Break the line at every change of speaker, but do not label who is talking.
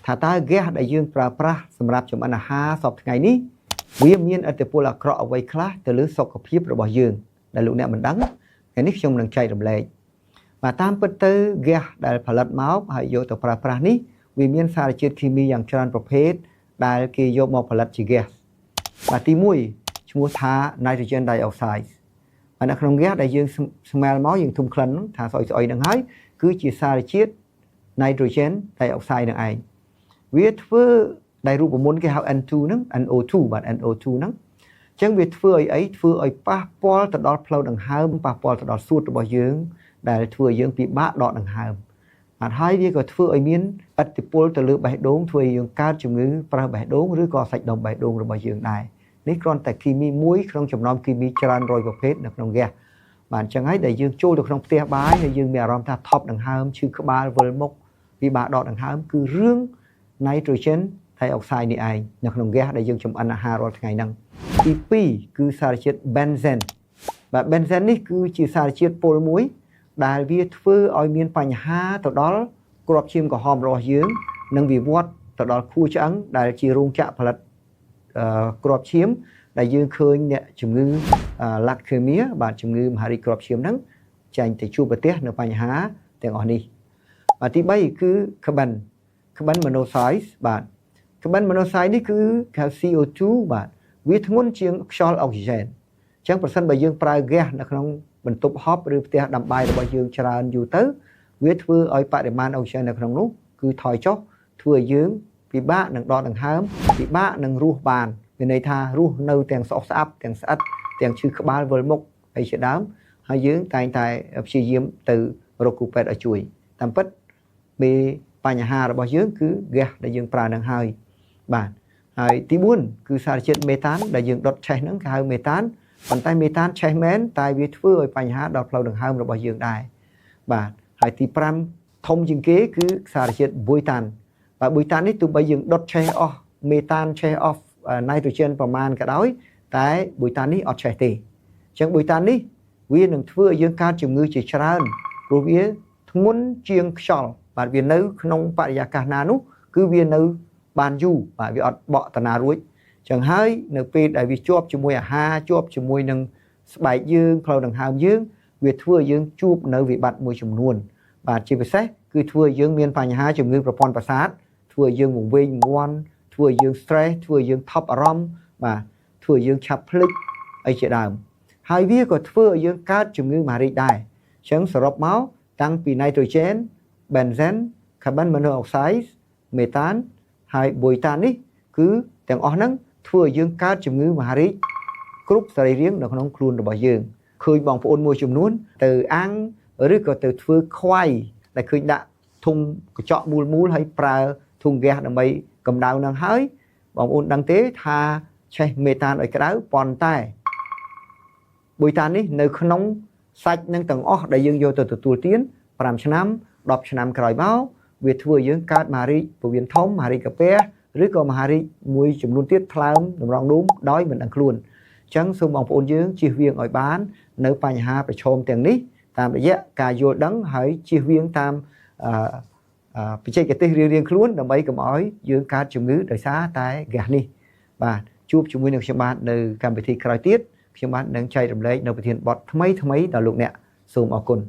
ថាតើ gas ដែលយើងប្រើប្រាស់សម្រាប់ចម្អិនអាហារសពថ្ងៃនេះវាមានឥទ្ធិពលអាក្រក់អ្វីខ្លះទៅលើសុខភាពរបស់យើងដែលលោកអ្នកមិនដឹងថ្ងៃនេះខ្ញុំនឹងចែករំលែកបាទតាមពិតទៅ gas ដែលផលិតមកហើយយកទៅប្រើប្រាស់នេះវាមានសារជាតិគីមីយ៉ាងច្រើនប្រភេទដែលគេយកមកផលិតជា gas បាទទី1ឈ្មោះថា nitrogen dioxide នៅក្នុង gas ដែលយើង smell មកយើងធុំក្លិនថាស្អុយហ្នឹងហើយគឺជាសារជាតិ nitrogen dioxide នឹងឯងវាធ្វើដែលរូបមន្តគេហៅ N2 ហ្នឹង NO2 បាទ NO2 ហ្នឹងអញ្ចឹងវាធ្វើឲ្យអីធ្វើឲ្យប៉ះពាល់ទៅដល់ផ្លូវដង្ហើមប៉ះពាល់ទៅដល់សួតរបស់យើងដែលធ្វើឲ្យយើងពិបាកដកដង្ហើមបាទហើយវាក៏ធ្វើឲ្យមានឥទ្ធិពលទៅលើបេះដូងធ្វើឲ្យយើងកើតជំងឺប្រេះបេះដូងឬក៏សាច់ដុំបេះដូងរបស់យើងដែរនេះគ្រាន់តែគីមីមួយក្នុងចំណោមគីមីច្រើនរយប្រភេទនៅក្នុង gas បាទអញ្ចឹងហើយដែលយើងចូលទៅក្នុងផ្ទះបាយហើយយើងមានអារម្មណ៍ថាថប់ដង្ហើមឈឺក្បាលវិលមុខពិបាកដកដង្ហើមគឺរឿង nitrogen dioxide នេះឯងនៅក្នុង gas ដែលយើងចម្អិនអាហាររាល់ថ្ងៃហ្នឹងទី2គឺសារជាតិ benzene បាទ benzene នេះគឺជាសារជាតិពុលមួយដែលវាធ្វើឲ្យមានបញ្ហាទៅដល់គ្រាប់ឈាមក្រហមរបស់យើងនិងវិវត្តទៅដល់ខួរឆ្អឹងដែលជារោងចក្រផលិតគ្រាប់ឈាមដែលយើងឃើញអ្នកជំងឺ leukemia បាទជំងឺមហារីកគ្រាប់ឈាមហ្នឹងចាញ់ទៅជួបប្រទះនៅបញ្ហាទាំងអស់នេះបាទទី3គឺ carbon monoxide បាទ carbon monoxide នេះគឺហៅ CO2 បាទវាធ្ងន់ជាងខ្យល់អុកស៊ីហ្សែនអញ្ចឹងប្រសិនបើយើងប្រើ gas នៅក្នុងបន្ទប់ហប់ឬផ្ទះដាំបាយរបស់យើងច្រើនយូរទៅវាធ្វើឲ្យបរិមាណអុកស៊ីហ្សែននៅក្នុងនោះគឺថយចុះធ្វើឲ្យយើងពិបាកនឹងដកដង្ហើមពិបាកនឹងរស់បានមានន័យថារស់នៅទាំងស្អុះស្អាប់ទាំងស្អិតទាំងឈឺក្បាលវិលមុខអីជាដើមហើយយើងតែងតែព្យាយាមទៅរកគ្រូពេទ្យឲ្យជួយតាមពិតពេលបញ្ហារបស់យើងគឺ gas ដែលយើងប្រើនឹងហើយបាទហើយទី4គឺសារជាតិមេតានដែលយើងដុតឆេះហ្នឹងគេហៅមេតានប៉ុន្តែមេតានឆេះមែនតែវាធ្វើឲ្យបញ្ហាដល់ផ្លូវដង្ហើមរបស់យើងដែរបាទហើយទី5ធំជាងគេគឺសារជាតិប៊ុយតានបាទប៊ុយតាននេះទោះបីយើងដុតឆេះអស់មេតានឆេះអស់ nitrogen ប្រមាណក៏ដោយតែប៊ុយតាននេះអត់ឆេះទេអញ្ចឹងប៊ុយតាននេះវានឹងធ្វើឲ្យយើងកើតជំងឺជាច្រើនព្រោះវាធ្ងន់ជាងខ្យល់បាទវានៅក្នុងបរិយាកាសណានោះគឺវានៅបានយូរបាទវាអត់បកតាណារួចចឹងហើយនៅពេលដែលវាជាប់ជាមួយអាហារជាប់ជាមួយនឹងស្បែកយើងផ្លូវដង្ហើមយើងវាធ្វើឲ្យយើងជួបនៅវិបត្តិមួយចំនួនបាទជាពិសេសគឺធ្វើឲ្យយើងមានបញ្ហាជំងឺប្រព័ន្ធប្រសាទធ្វើឲ្យយើងវង្វេងវង្វាន់ធ្វើឲ្យយើង stress ធ្វើឲ្យយើងថប់អារម្មណ៍បាទធ្វើឲ្យយើងឆាប់ភ្លេចអីជាដើមហើយវាក៏ធ្វើឲ្យយើងកើតជំងឺមហារីកដែរអញ្ចឹងសរុបមកតាំងពី nitrogen benzene carbon monoxide methane ហើយប៊ុយតាននេះគឺទាំងអស់ហ្នឹងធ្វើឲ្យយើងកើតជំងឺមហារីកគ្រប់សរីរាង្គនៅក្នុងខ្លួនរបស់យើងឃើញបងប្អូនមួយចំនួនទៅអាំងឬក៏ទៅធ្វើខ្វៃដែលឃើញដាក់ធុងកញ្ចក់មូលហើយប្រើធុងហ្គាសដើម្បីកម្ដៅនឹងហើយបងប្អូនដឹងទេថាឆេះមេតានឲ្យក្ដៅប៉ុន្តែប៊ុយតាននេះនៅក្នុងសាច់នឹងទាំងអស់ដែលយើងយកទៅទទួលទាន5ឆ្នាំ10ឆ្នាំក្រោយមកវាធ្វើឲ្យយើងកើតមហារីកពោះវៀនធំមហារីកកាពះឬក៏មហារីកមួយចំនួនទៀតថ្លើមតម្រងនោមដោយមិនដឹងខ្លួនអញ្ចឹងសូមបងប្អូនយើងជៀសវាងឲ្យបាននៅបញ្ហាប្រឈមទាំងនេះតាមរយៈការយល់ដឹងហើយជៀសវាងតាមបច្ចេកទេសរៀងៗខ្លួនដើម្បីកុំឲ្យយើងកើតជំងឺដោយសារតែ gas នេះបាទជួបជាមួយនឹងខ្ញុំបាទនៅកម្មវិធីក្រោយទៀតខ្ញុំបាទនឹងចែករំលែកនៅប្រធានបទថ្មីដល់លោកអ្នកសូមអរគុណ